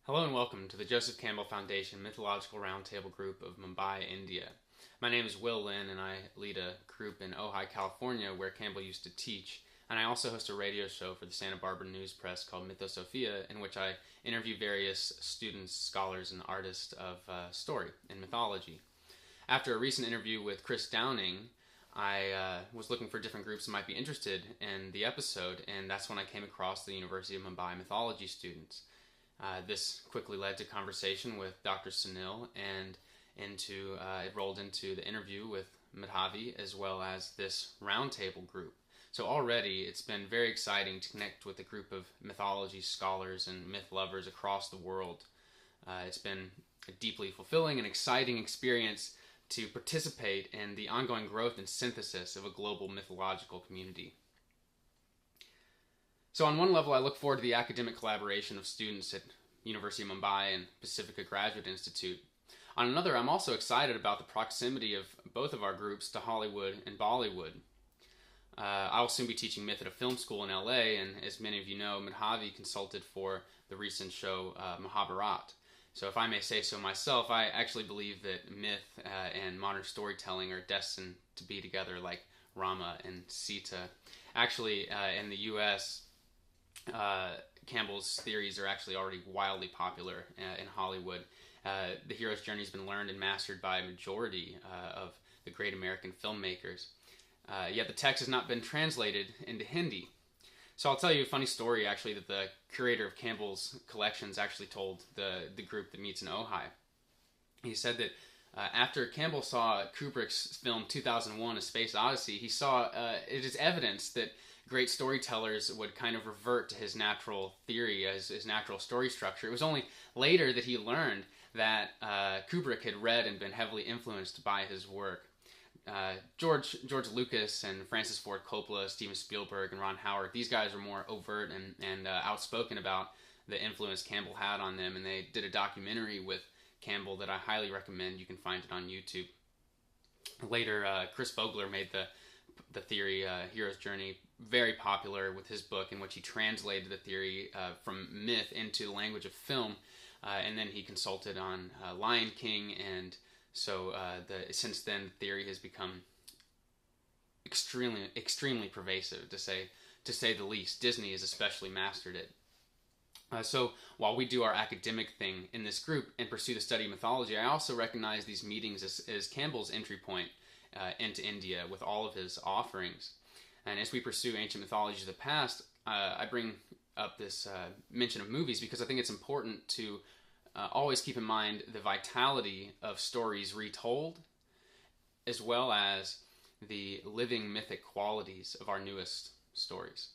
Hello and welcome to the Joseph Campbell Foundation Mythological Roundtable Group of Mumbai, India. My name is Will Linn and I lead a group in Ojai, California where Campbell used to teach, and I also host a radio show for the Santa Barbara News Press called Mythological, in which I interview various students, scholars, and artists of story and mythology. After a recent interview with Chris Downing, I was looking for different groups that might be interested in the episode, and that's when I came across the University of Mumbai mythology students. This quickly led to conversation with Dr. Sunil, and it rolled into the interview with Madhavi, as well as this roundtable group. So already it's been very exciting to connect with a group of mythology scholars and myth lovers across the world. It's been a deeply fulfilling and exciting experience to participate in the ongoing growth and synthesis of a global mythological community. So on one level, I look forward to the academic collaboration of students at University of Mumbai and Pacifica Graduate Institute. On another, I'm also excited about the proximity of both of our groups to Hollywood and Bollywood. I will soon be teaching myth at a film school in LA, and as many of you know, Madhavi consulted for the recent show Mahabharat. So if I may say so myself, I actually believe that myth and modern storytelling are destined to be together like Rama and Sita. Actually, in the US, Campbell's theories are actually already wildly popular in Hollywood. The hero's journey has been learned and mastered by a majority of the great American filmmakers. Yet the text has not been translated into Hindi. So I'll tell you a funny story, actually, that the curator of Campbell's collections actually told the group that meets in Ojai. He said that after Campbell saw Kubrick's film 2001: A Space Odyssey, he saw it as evidence that great storytellers would kind of revert to his natural theory, as his natural story structure. It was only later that he learned that Kubrick had read and been heavily influenced by his work. George Lucas and Francis Ford Coppola, Steven Spielberg, and Ron Howard, these guys were more overt and outspoken about the influence Campbell had on them, and they did a documentary with Campbell that I highly recommend. You can find it on YouTube. Later, Chris Vogler made the theory, Hero's Journey, very popular with his book, in which he translated the theory from myth into the language of film, and then he consulted on Lion King, and so since then the theory has become extremely pervasive, to say the least. Disney has especially mastered it. So while we do our academic thing in this group and pursue the study of mythology, I also recognize these meetings as Campbell's entry point into India with all of his offerings. And as we pursue ancient mythologies of the past, I bring up this mention of movies because I think it's important to always keep in mind the vitality of stories retold, as well as the living mythic qualities of our newest stories.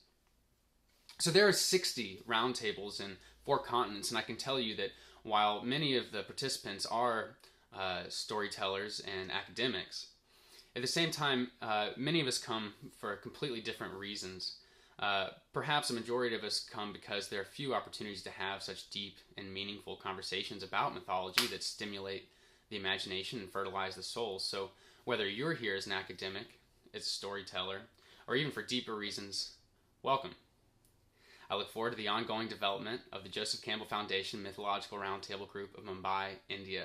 So there are 60 roundtables in 4 continents, and I can tell you that while many of the participants are storytellers and academics, at the same time, many of us come for completely different reasons. Perhaps a majority of us come because there are few opportunities to have such deep and meaningful conversations about mythology that stimulate the imagination and fertilize the soul. So whether you're here as an academic, as a storyteller, or even for deeper reasons, welcome. I look forward to the ongoing development of the Joseph Campbell Foundation Mythological Roundtable Group of Mumbai, India.